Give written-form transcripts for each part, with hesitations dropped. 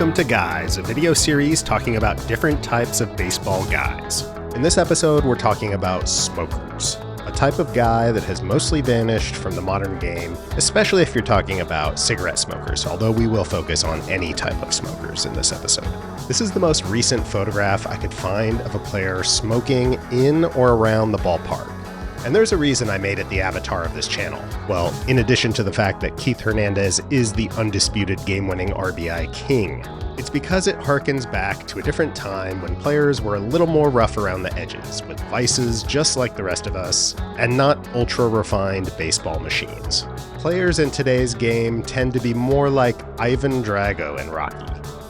welcome to Guys, a video series talking about different types of baseball guys. In this episode, we're talking about smokers, a type of guy that has mostly vanished from the modern game, especially if you're talking about cigarette smokers, although we will focus on any type of smokers in this episode. This is the most recent photograph I could find of a player smoking in or around the ballpark. And there's a reason I made it the avatar of this channel. Well, in addition to the fact that Keith Hernandez is the undisputed game-winning RBI king, it's because it harkens back to a different time when players were a little more rough around the edges, with vices just like the rest of us, and not ultra-refined baseball machines. Players in today's game tend to be more like Ivan Drago in Rocky.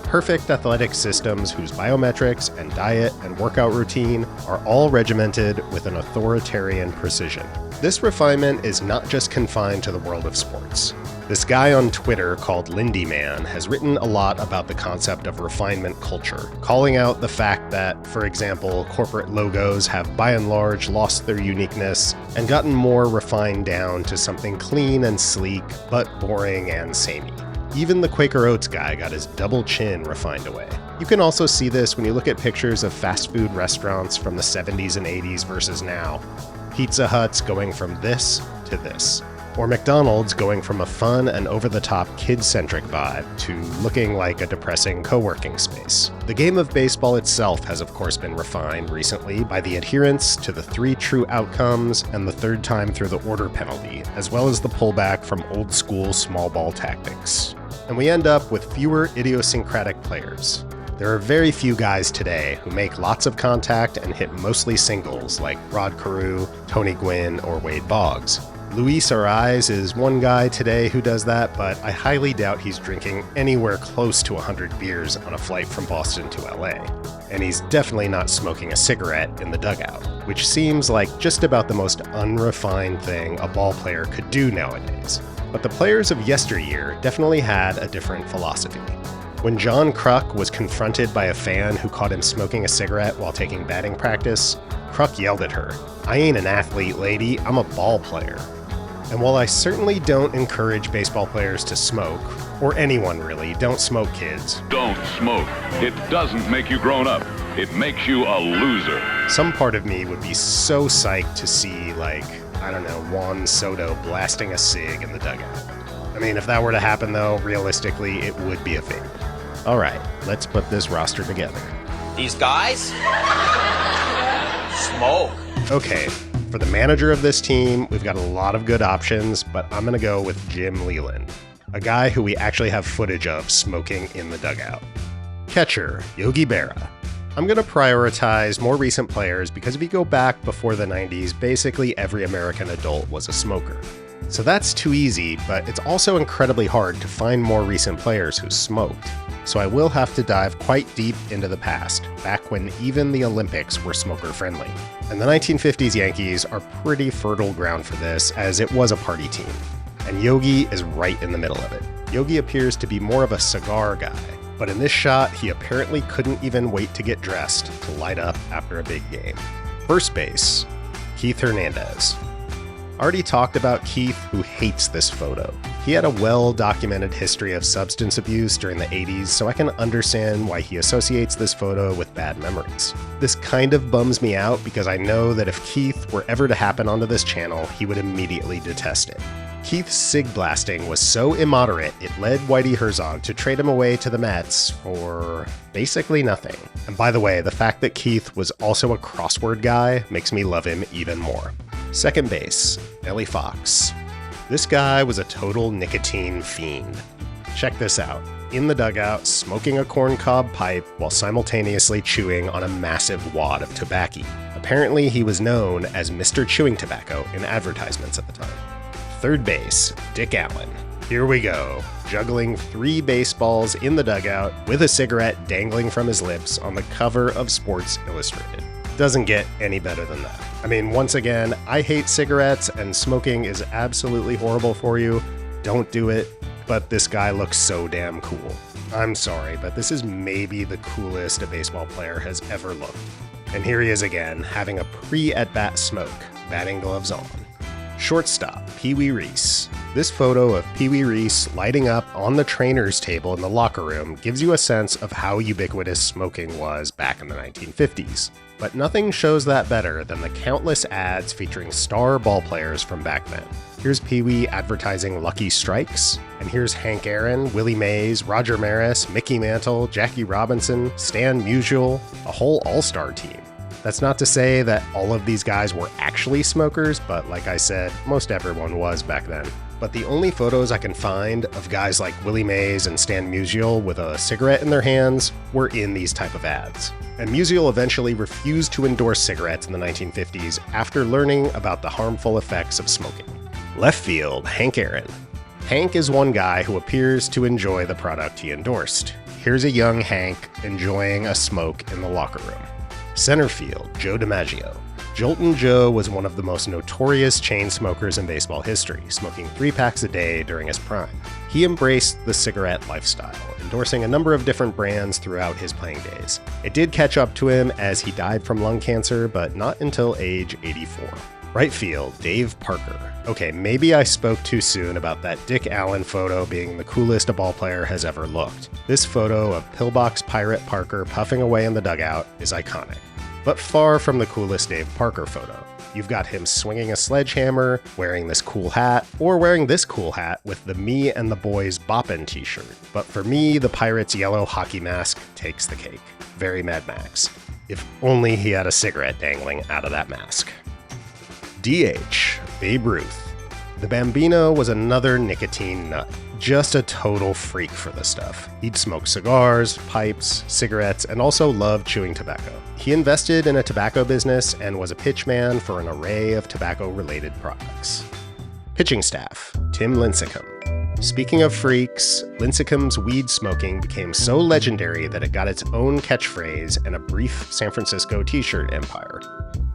Perfect athletic systems whose biometrics and diet and workout routine are all regimented with an authoritarian precision. This refinement is not just confined to the world of sports. This guy on Twitter called Lindy Man has written a lot about the concept of refinement culture, calling out the fact that, for example, corporate logos have by and large lost their uniqueness and gotten more refined down to something clean and sleek, but boring and samey. Even the Quaker Oats guy got his double chin refined away. You can also see this when you look at pictures of fast food restaurants from the 70s and 80s versus now. Pizza Hut's going from this to this. Or McDonald's going from a fun and over-the-top kid-centric vibe to looking like a depressing co-working space. The game of baseball itself has of course been refined recently by the adherence to the 3 true outcomes and the third time through the order penalty, as well as the pullback from old-school small ball tactics. And we end up with fewer idiosyncratic players. There are very few guys today who make lots of contact and hit mostly singles like Rod Carew, Tony Gwynn, or Wade Boggs. Luis Arraez is one guy today who does that, but I highly doubt he's drinking anywhere close to 100 beers on a flight from Boston to LA. And he's definitely not smoking a cigarette in the dugout, which seems like just about the most unrefined thing a ball player could do nowadays. But the players of yesteryear definitely had a different philosophy. When John Kruk was confronted by a fan who caught him smoking a cigarette while taking batting practice, Kruk yelled at her, "I ain't an athlete, lady, I'm a ball player." And while I certainly don't encourage baseball players to smoke, or anyone really, don't smoke, kids. Don't smoke. It doesn't make you grown up. It makes you a loser. Some part of me would be so psyched to see, Juan Soto blasting a cig in the dugout. I mean, if that were to happen though, realistically, it would be a favor. All right, let's put this roster together. These guys smoke. Okay, for the manager of this team, we've got a lot of good options, but I'm going to go with Jim Leyland, a guy who we actually have footage of smoking in the dugout. Catcher, Yogi Berra. I'm going to prioritize more recent players because if you go back before the 90s, basically every American adult was a smoker. So that's too easy, but it's also incredibly hard to find more recent players who smoked. So I will have to dive quite deep into the past, back when even the Olympics were smoker-friendly. And the 1950s Yankees are pretty fertile ground for this, as it was a party team. And Yogi is right in the middle of it. Yogi appears to be more of a cigar guy, but in this shot, he apparently couldn't even wait to get dressed to light up after a big game. First base, Keith Hernandez. Already talked about Keith, who hates this photo. He had a well-documented history of substance abuse during the 80s, so I can understand why he associates this photo with bad memories. This kind of bums me out because I know that if Keith were ever to happen onto this channel, he would immediately detest it. Keith's cig blasting was so immoderate, it led Whitey Herzog to trade him away to the Mets for basically nothing. And by the way, the fact that Keith was also a crossword guy makes me love him even more. Second base, Nellie Fox. This guy was a total nicotine fiend. Check this out. In the dugout, smoking a corncob pipe while simultaneously chewing on a massive wad of tobacco. Apparently, he was known as Mr. Chewing Tobacco in advertisements at the time. Third base, Dick Allen. Here we go, juggling 3 baseballs in the dugout with a cigarette dangling from his lips on the cover of Sports Illustrated. Doesn't get any better than that. I mean, once again, I hate cigarettes and smoking is absolutely horrible for you. Don't do it, but this guy looks so damn cool. I'm sorry, but this is maybe the coolest a baseball player has ever looked. And here he is again, having a pre-at-bat smoke, batting gloves on. Shortstop, Pee Wee Reese. This photo of Pee Wee Reese lighting up on the trainer's table in the locker room gives you a sense of how ubiquitous smoking was back in the 1950s. But nothing shows that better than the countless ads featuring star ball players from back then. Here's Pee Wee advertising Lucky Strikes, and here's Hank Aaron, Willie Mays, Roger Maris, Mickey Mantle, Jackie Robinson, Stan Musial, a whole all-star team. That's not to say that all of these guys were actually smokers, but like I said, most everyone was back then. But the only photos I can find of guys like Willie Mays and Stan Musial with a cigarette in their hands were in these type of ads. And Musial eventually refused to endorse cigarettes in the 1950s after learning about the harmful effects of smoking. Left field, Hank Aaron. Hank is one guy who appears to enjoy the product he endorsed. Here's a young Hank enjoying a smoke in the locker room. Center field, Joe DiMaggio. Joltin' Joe was one of the most notorious chain smokers in baseball history, smoking 3 packs a day during his prime. He embraced the cigarette lifestyle, endorsing a number of different brands throughout his playing days. It did catch up to him as he died from lung cancer, but not until age 84. Right field, Dave Parker. Okay, maybe I spoke too soon about that Dick Allen photo being the coolest a ballplayer has ever looked. This photo of Pillbox Pirate Parker puffing away in the dugout is iconic, but far from the coolest Dave Parker photo. You've got him swinging a sledgehammer, wearing this cool hat, or wearing this cool hat with the Me and the Boys Boppin' t-shirt. But for me, the Pirates' yellow hockey mask takes the cake. Very Mad Max. If only he had a cigarette dangling out of that mask. DH, Babe Ruth. The Bambino was another nicotine nut. Just a total freak for the stuff. He'd smoke cigars, pipes, cigarettes, and also loved chewing tobacco. He invested in a tobacco business and was a pitchman for an array of tobacco-related products. Pitching staff, Tim Lincecum. Speaking of freaks, Lincecum's weed smoking became so legendary that it got its own catchphrase and a brief San Francisco t-shirt empire.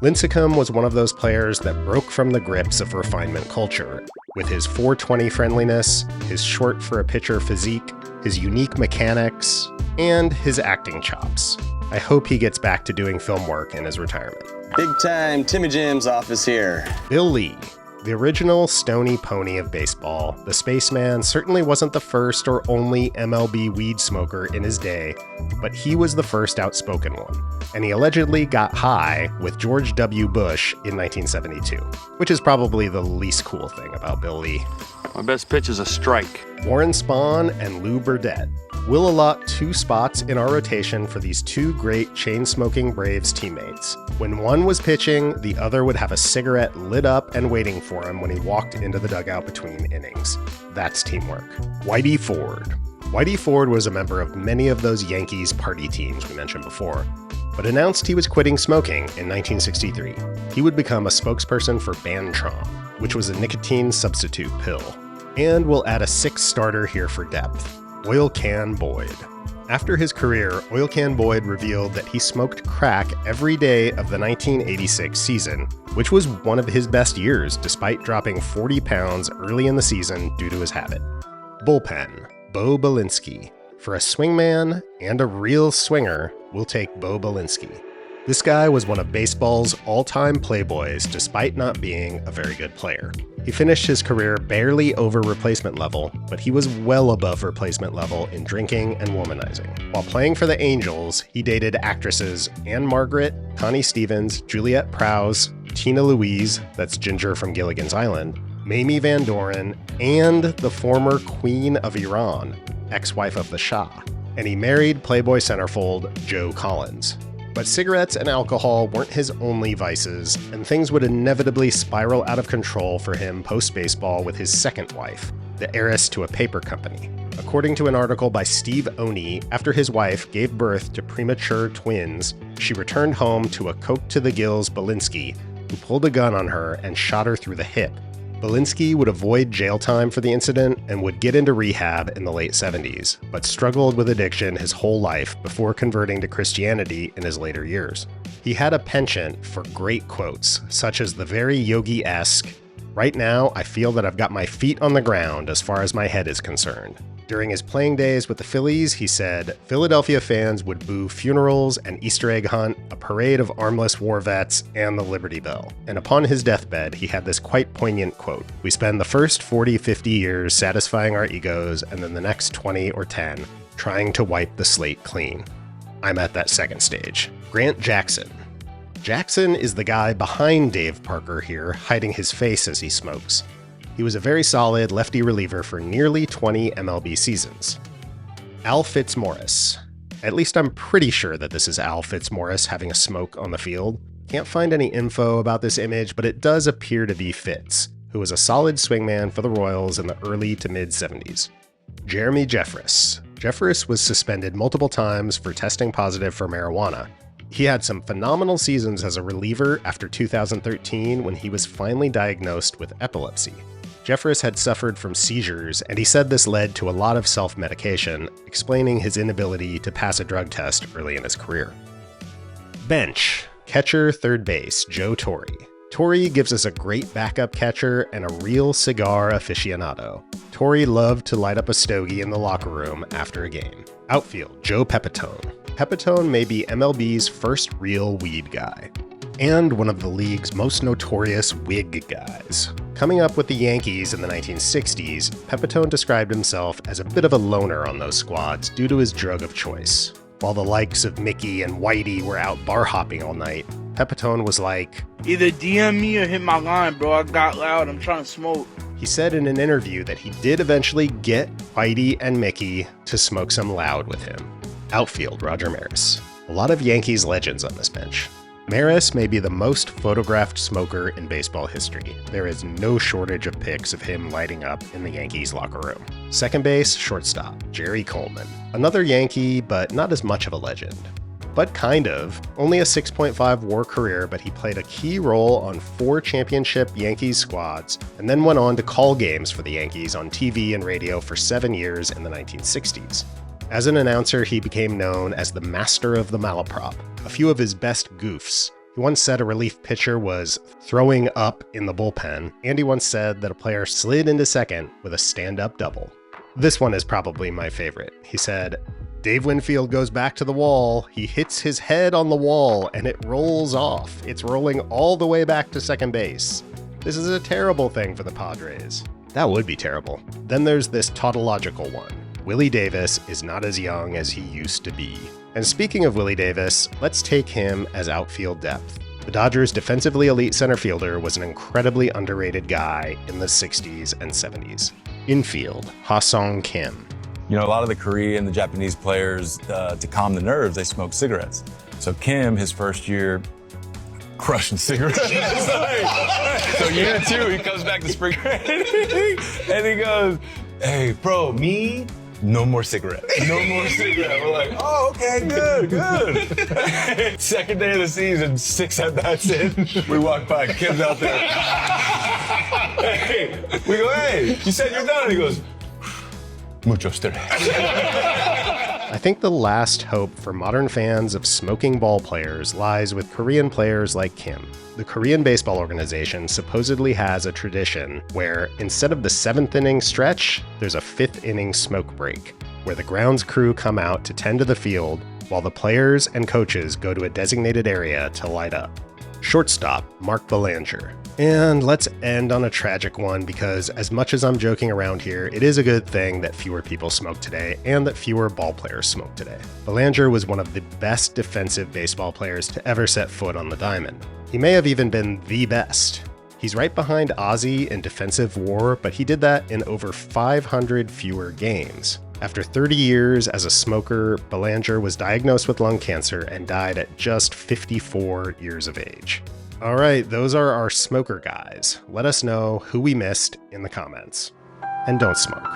Lincecum was one of those players that broke from the grips of refinement culture, with his 420 friendliness, his short for a pitcher physique, his unique mechanics, and his acting chops. I hope he gets back to doing film work in his retirement. Big time Timmy Jim's office here. Bill Lee. The original stony pony of baseball, the spaceman certainly wasn't the first or only MLB weed smoker in his day, but he was the first outspoken one. And he allegedly got high with George W. Bush in 1972, which is probably the least cool thing about Bill Lee. My best pitch is a strike. Warren Spahn and Lou Burdett. We'll allot 2 spots in our rotation for these 2 great chain-smoking Braves teammates. When one was pitching, the other would have a cigarette lit up and waiting for him when he walked into the dugout between innings. That's teamwork. Whitey Ford. Whitey Ford was a member of many of those Yankees party teams we mentioned before, but announced he was quitting smoking in 1963. He would become a spokesperson for Bantron, which was a nicotine substitute pill. And we'll add a 6th starter here for depth. Oil Can Boyd. After his career, Oil Can Boyd revealed that he smoked crack every day of the 1986 season, which was one of his best years despite dropping 40 pounds early in the season due to his habit. Bullpen, Bo Belinsky. For a swingman and a real swinger, we'll take Bo Belinsky. This guy was one of baseball's all-time Playboys despite not being a very good player. He finished his career barely over replacement level, but he was well above replacement level in drinking and womanizing. While playing for the Angels, he dated actresses Anne Margaret, Connie Stevens, Juliette Prowse, Tina Louise, that's Ginger from Gilligan's Island, Mamie Van Doren, and the former Queen of Iran, ex-wife of the Shah. And he married Playboy centerfold Joe Collins. But cigarettes and alcohol weren't his only vices, and things would inevitably spiral out of control for him post-baseball with his second wife, the heiress to a paper company. According to an article by Steve Oney, after his wife gave birth to premature twins, she returned home to a coked-to-the-gills Belinsky, who pulled a gun on her and shot her through the hip. Belinsky would avoid jail time for the incident and would get into rehab in the late 70s, but struggled with addiction his whole life before converting to Christianity in his later years. He had a penchant for great quotes, such as the very Yogi-esque, "Right now, I feel that I've got my feet on the ground as far as my head is concerned." During his playing days with the Phillies, he said, Philadelphia fans would boo funerals, an Easter egg hunt, a parade of armless war vets, and the Liberty Bell. And upon his deathbed, he had this quite poignant quote: "We spend the first 40, 50 years satisfying our egos, and then the next 20 or 10 trying to wipe the slate clean. I'm at that second stage." Grant Jackson. Jackson is the guy behind Dave Parker here, hiding his face as he smokes. He was a very solid lefty reliever for nearly 20 MLB seasons. Al Fitzmaurice. At least I'm pretty sure that this is Al Fitzmaurice having a smoke on the field. Can't find any info about this image, but it does appear to be Fitz, who was a solid swingman for the Royals in the early to mid-70s. Jeremy Jeffress. Jeffress was suspended multiple times for testing positive for marijuana. He had some phenomenal seasons as a reliever after 2013 when he was finally diagnosed with epilepsy. Jeffress had suffered from seizures, and he said this led to a lot of self-medication, explaining his inability to pass a drug test early in his career. Bench. Catcher, third base, Joe Torre. Torre gives us a great backup catcher and a real cigar aficionado. Torre loved to light up a stogie in the locker room after a game. Outfield, Joe Pepitone. Pepitone may be MLB's first real weed guy, and one of the league's most notorious wig guys. Coming up with the Yankees in the 1960s, Pepitone described himself as a bit of a loner on those squads due to his drug of choice. While the likes of Mickey and Whitey were out bar hopping all night, Pepitone was like, "Either DM me or hit my line, bro. I got loud. I'm trying to smoke." He said in an interview that he did eventually get Whitey and Mickey to smoke some loud with him. Outfield, Roger Maris. A lot of Yankees legends on this bench. Maris may be the most photographed smoker in baseball history. There is no shortage of pics of him lighting up in the Yankees locker room. Second base, shortstop, Jerry Coleman. Another Yankee, but not as much of a legend. But kind of. Only a 6.5 WAR career, but he played a key role on 4 championship Yankees squads, and then went on to call games for the Yankees on TV and radio for 7 years in the 1960s. As an announcer, he became known as the master of the malaprop. A few of his best goofs. He once said a relief pitcher was throwing up in the bullpen, and he once said that a player slid into second with a stand-up double. This one is probably my favorite. He said, "Dave Winfield goes back to the wall, he hits his head on the wall, and it rolls off. It's rolling all the way back to second base. This is a terrible thing for the Padres." That would be terrible. Then there's this tautological one. Willie Davis is not as young as he used to be. And speaking of Willie Davis, let's take him as outfield depth. The Dodgers' defensively elite center fielder was an incredibly underrated guy in the 60s and 70s. Infield, Ha-Sung Kim. You know, a lot of the Korean, the Japanese players, to calm the nerves, they smoke cigarettes. So Kim, his first year, crushing cigarettes. So year 2, he comes back to spring training, and he goes, "Hey, bro, me, no more cigarette. No more cigarette." We're like, "Oh, okay, good." Second day of the season, 6 at-bats in. We walk by, Kim's out there. Hey, we go, "Hey, you said you're done." And he goes, "Mucho stress." I think the last hope for modern fans of smoking ball players lies with Korean players like Kim. The Korean Baseball Organization supposedly has a tradition where, instead of the 7th inning stretch, there's a 5th inning smoke break, where the grounds crew come out to tend to the field while the players and coaches go to a designated area to light up. Shortstop, Mark Belanger. And let's end on a tragic one, because as much as I'm joking around here, it is a good thing that fewer people smoke today and that fewer ball players smoke today. Belanger was one of the best defensive baseball players to ever set foot on the diamond. He may have even been the best. He's right behind Ozzie in defensive WAR, but he did that in over 500 fewer games. After 30 years as a smoker, Belanger was diagnosed with lung cancer and died at just 54 years of age. All right, those are our smoker guys. Let us know who we missed in the comments. And don't smoke.